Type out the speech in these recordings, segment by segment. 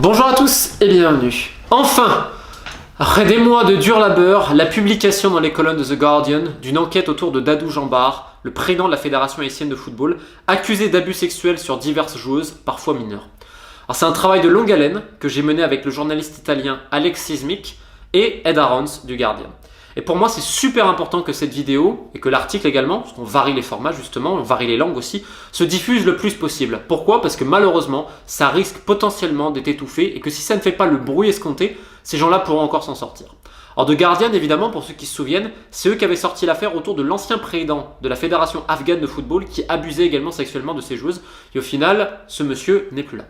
Bonjour à tous et bienvenue. Enfin, après des mois de dur labeur, la publication dans les colonnes de The Guardian d'une enquête autour de Dadou Jambar, le président de la Fédération haïtienne de football, accusé d'abus sexuels sur diverses joueuses, parfois mineures. Alors c'est un travail de longue haleine que j'ai mené avec le journaliste italien Alex Sismic et Ed Aarons du Guardian. Et pour moi, c'est super important que cette vidéo, et que l'article également, parce qu'on varie les formats justement, on varie les langues aussi, se diffuse le plus possible. Pourquoi ? Parce que malheureusement, ça risque potentiellement d'être étouffé, et que si ça ne fait pas le bruit escompté, ces gens-là pourront encore s'en sortir. Alors The Guardian, évidemment, pour ceux qui se souviennent, c'est eux qui avaient sorti l'affaire autour de l'ancien président de la fédération afghane de football, qui abusait également sexuellement de ses joueuses, et au final, ce monsieur n'est plus là.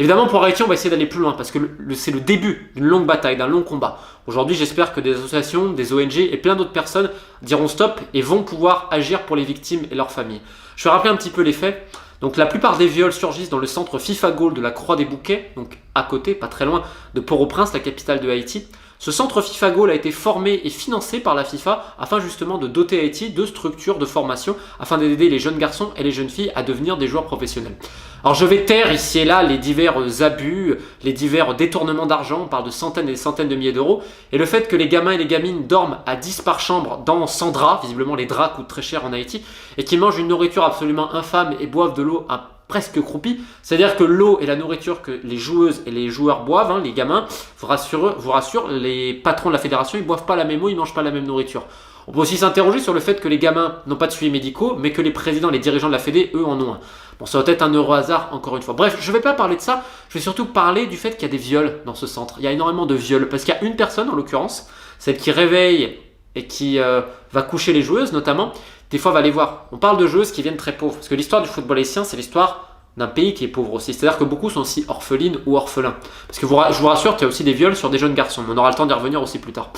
Évidemment, pour Haïti, on va essayer d'aller plus loin parce que c'est le début d'une longue bataille, d'un long combat. Aujourd'hui, j'espère que des associations, des ONG et plein d'autres personnes diront stop et vont pouvoir agir pour les victimes et leurs familles. Je vais rappeler un petit peu les faits. Donc, la plupart des viols surgissent dans le centre FIFA Goal de la Croix des Bouquets, donc à côté, pas très loin, de Port-au-Prince, la capitale de Haïti. Ce centre FIFA Goal a été formé et financé par la FIFA afin justement de doter Haïti de structures de formation afin d'aider les jeunes garçons et les jeunes filles à devenir des joueurs professionnels. Alors je vais taire ici et là les divers abus, les divers détournements d'argent, on parle de centaines et des centaines de milliers d'euros, et le fait que les gamins et les gamines dorment à 10 par chambre dans 100 draps, visiblement les draps coûtent très cher en Haïti, et qu'ils mangent une nourriture absolument infâme et boivent de l'eau à presque croupie, c'est-à-dire que l'eau et la nourriture que les joueuses et les joueurs boivent, les gamins, vous rassure, les patrons de la fédération, ils boivent pas la même eau, ils mangent pas la même nourriture. On peut aussi s'interroger sur le fait que les gamins n'ont pas de suivi médicaux, mais que les présidents, les dirigeants de la Fédé, eux, en ont un. Bon, ça doit être un heureux hasard, encore une fois. Bref, je ne vais pas parler de ça, je vais surtout parler du fait qu'il y a des viols dans ce centre. Il y a énormément de viols, parce qu'il y a une personne, en l'occurrence, celle qui réveille et qui va coucher les joueuses, notamment, des fois va les voir. On parle de joueuses qui viennent très pauvres, parce que l'histoire du football haïtien, c'est l'histoire d'un pays qui est pauvre aussi. C'est-à-dire que beaucoup sont aussi orphelines ou orphelins. Parce que je vous rassure qu'il y a aussi des viols sur des jeunes garçons, mais on aura le temps d'y revenir aussi plus tard.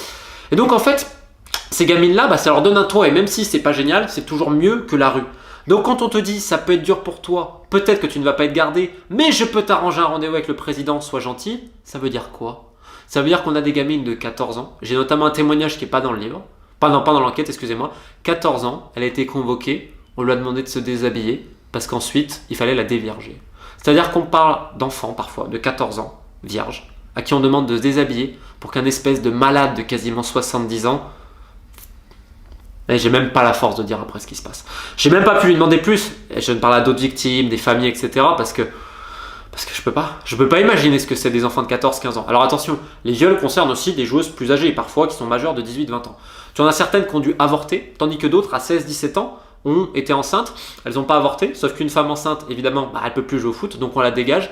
Et donc, en fait, ces gamines-là, ça leur donne un toit, et même si c'est pas génial, c'est toujours mieux que la rue. Donc quand on te dit ça peut être dur pour toi, peut-être que tu ne vas pas être gardé, mais je peux t'arranger un rendez-vous avec le président, sois gentil, ça veut dire quoi ? Ça veut dire qu'on a des gamines de 14 ans, j'ai notamment un témoignage qui n'est pas dans le livre, pas dans l'enquête, excusez-moi, 14 ans, elle a été convoquée, on lui a demandé de se déshabiller, parce qu'ensuite il fallait la dévierger. C'est-à-dire qu'on parle d'enfants parfois, de 14 ans, vierges, à qui on demande de se déshabiller pour qu'un espèce de malade de quasiment 70 ans. Et j'ai même pas la force de dire après ce qui se passe. J'ai même pas pu lui demander plus. Et je ne parle à d'autres victimes, des familles, etc. Parce que je peux pas. Je peux pas imaginer ce que c'est des enfants de 14-15 ans. Alors attention, les viols concernent aussi des joueuses plus âgées, parfois qui sont majeures de 18-20 ans. Tu en as certaines qui ont dû avorter, tandis que d'autres, à 16-17 ans, ont été enceintes. Elles n'ont pas avorté, sauf qu'une femme enceinte, évidemment, elle peut plus jouer au foot, donc on la dégage.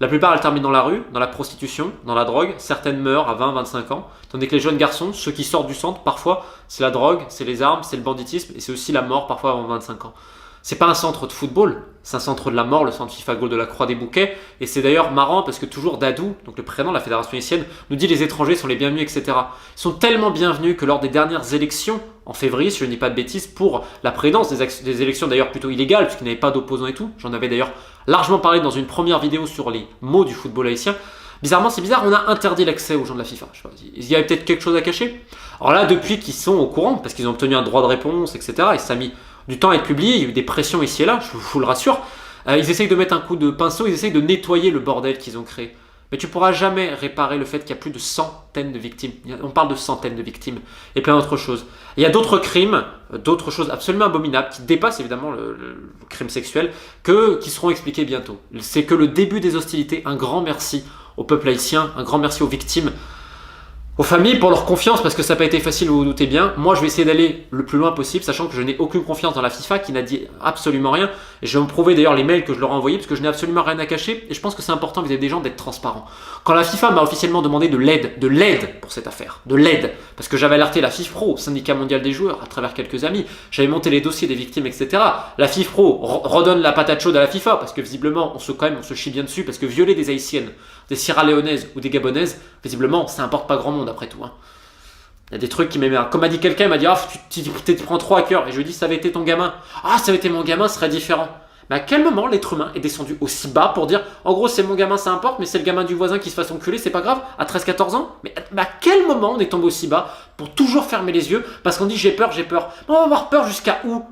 La plupart, elles terminent dans la rue, dans la prostitution, dans la drogue. Certaines meurent à 20-25 ans. Tandis que les jeunes garçons, ceux qui sortent du centre, parfois, c'est la drogue, c'est les armes, c'est le banditisme et c'est aussi la mort, parfois avant 25 ans. C'est pas un centre de football, c'est un centre de la mort, le centre FIFA Goal de la Croix des Bouquets. Et c'est d'ailleurs marrant parce que toujours Dadou, donc le président de la fédération haïtienne, nous dit les étrangers sont les bienvenus, etc. Ils sont tellement bienvenus que lors des dernières élections, en février, si je ne dis pas de bêtises, pour la présidence, des élections d'ailleurs plutôt illégales, puisqu'il n'y avait pas d'opposants et tout, j'en avais d'ailleurs largement parlé dans une première vidéo sur les mots du football haïtien. Bizarrement, c'est bizarre, on a interdit l'accès aux gens de la FIFA. Je sais pas, il y avait peut-être quelque chose à cacher. Alors là, depuis qu'ils sont au courant, parce qu'ils ont obtenu un droit de réponse, etc., et ça a mis du temps à être publié, il y a eu des pressions ici et là, je vous le rassure, ils essayent de mettre un coup de pinceau, ils essayent de nettoyer le bordel qu'ils ont créé. Mais tu ne pourras jamais réparer le fait qu'il y a plus de centaines de victimes. On parle de centaines de victimes et plein d'autres choses. Il y a d'autres crimes, d'autres choses absolument abominables qui dépassent évidemment le crime sexuel qui seront expliqués bientôt. C'est que le début des hostilités. Un grand merci au peuple haïtien, un grand merci aux victimes, aux familles pour leur confiance, parce que ça n'a pas été facile, vous vous doutez bien. Moi, je vais essayer d'aller le plus loin possible, sachant que je n'ai aucune confiance dans la FIFA qui n'a dit absolument rien. Et je vais me prouver d'ailleurs les mails que je leur ai envoyés, parce que je n'ai absolument rien à cacher. Et je pense que c'est important vis-à-vis des gens d'être transparent. Quand la FIFA m'a officiellement demandé de l'aide pour cette affaire, de l'aide, parce que j'avais alerté la FIFPro, syndicat mondial des joueurs, à travers quelques amis, j'avais monté les dossiers des victimes, etc. La FIFPro redonne la patate chaude à la FIFA, parce que visiblement, on se chie bien dessus, parce que violer des Haïtiennes, des Sierra-Léonaises ou des Gabonaises, visiblement, ça importe pas grand monde après tout. Il y a des trucs qui m'énervent. Comme m'a dit quelqu'un, il m'a dit tu prends trop à cœur. Et je lui ai dit ça avait été ton gamin. Ah, ça avait été mon gamin, ce serait différent. Mais à quel moment l'être humain est descendu aussi bas pour dire en gros c'est mon gamin, ça importe, mais c'est le gamin du voisin qui se fasse enculer, c'est pas grave, à 13-14 ans? Mais à quel moment on est tombé aussi bas pour toujours fermer les yeux parce qu'on dit j'ai peur? On va avoir peur jusqu'à où?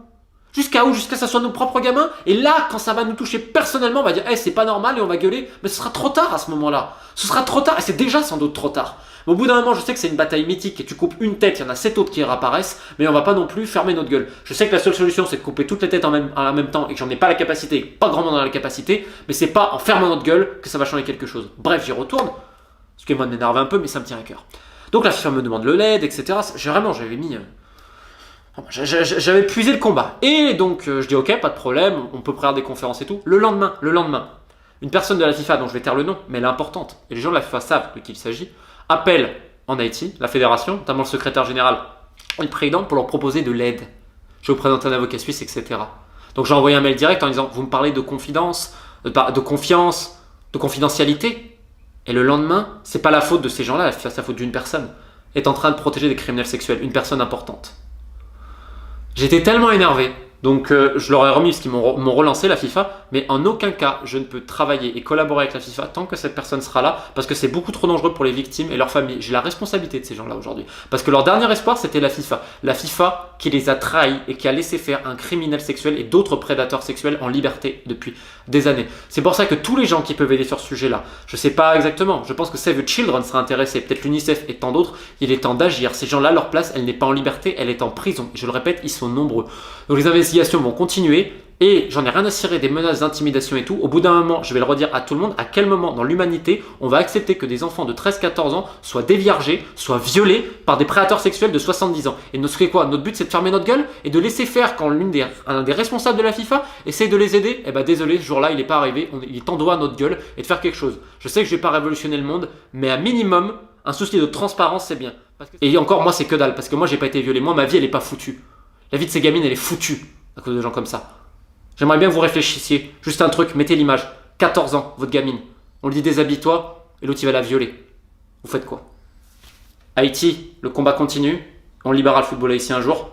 Jusqu'à où? Jusqu'à ce que ça soit nos propres gamins. Et là, quand ça va nous toucher personnellement, on va dire, c'est pas normal et on va gueuler. Mais ce sera trop tard à ce moment-là. Ce sera trop tard et c'est déjà sans doute trop tard. Mais au bout d'un moment, je sais que c'est une bataille mythique et tu coupes une tête, il y en a 7 autres qui réapparaissent, mais on va pas non plus fermer notre gueule. Je sais que la seule solution, c'est de couper toutes les têtes en même temps et que j'en ai pas la capacité, pas grand monde dans la capacité, mais c'est pas en fermant notre gueule que ça va changer quelque chose. Bref, j'y retourne. Ce qui moi m'énerve un peu, mais ça me tient à cœur. Donc la FIFA me demande le LED, etc. J'avais mis. J'avais puisé le combat. Et donc je dis ok, pas de problème, on peut préparer des conférences et tout. Le lendemain, une personne de la FIFA, dont je vais taire le nom, mais elle est importante, et les gens de la FIFA savent de qui il s'agit, appelle en Haïti la fédération, notamment le secrétaire général et le président, pour leur proposer de l'aide. Je vais vous présenter un avocat suisse, etc. Donc j'ai envoyé un mail direct en disant, vous me parlez de confidence, de confiance, de confidentialité. Et le lendemain, c'est pas la faute de ces gens-là, c'est la faute d'une personne. Est en train de protéger des criminels sexuels, une personne importante. J'étais tellement énervé, donc je leur ai remis parce qu'ils m'ont relancé la FIFA, mais en aucun cas je ne peux travailler et collaborer avec la FIFA tant que cette personne sera là, parce que c'est beaucoup trop dangereux pour les victimes et leurs familles. J'ai la responsabilité de ces gens-là aujourd'hui, parce que leur dernier espoir c'était la FIFA qui les a trahis et qui a laissé faire un criminel sexuel et d'autres prédateurs sexuels en liberté depuis des années. C'est pour ça que tous les gens qui peuvent aider sur ce sujet-là, je sais pas exactement, je pense que Save the Children sera intéressé, peut-être l'UNICEF et tant d'autres, il est temps d'agir. Ces gens-là, leur place, elle n'est pas en liberté, elle est en prison. Et je le répète, ils sont nombreux. Donc les investigations vont continuer et j'en ai rien à cirer des menaces d'intimidation et tout. Au bout d'un moment, je vais le redire à tout le monde, à quel moment dans l'humanité on va accepter que des enfants de 13-14 ans soient déviargés, soient violés par des prédateurs sexuels de 70 ans. Et notre but c'est de fermer notre gueule et de laisser faire quand un des responsables de la FIFA essaye de les aider. Eh ben désolé, ce jour-là il n'est pas arrivé, il est temps droit à notre gueule et de faire quelque chose. Je sais que je vais pas révolutionner le monde, mais à minimum, un souci de transparence c'est bien. Et encore moi c'est que dalle, parce que moi j'ai pas été violé, moi ma vie elle est pas foutue. La vie de ces gamines elle est foutue à cause de gens comme ça. J'aimerais bien que vous réfléchissiez. Juste un truc, mettez l'image. 14 ans, votre gamine. On lui dit déshabille-toi et l'autre il va la violer. Vous faites quoi? Haïti, le combat continue. On libérera le football haïtien un jour.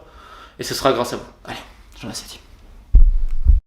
Et ce sera grâce à vous. Allez, j'en ai assez dit.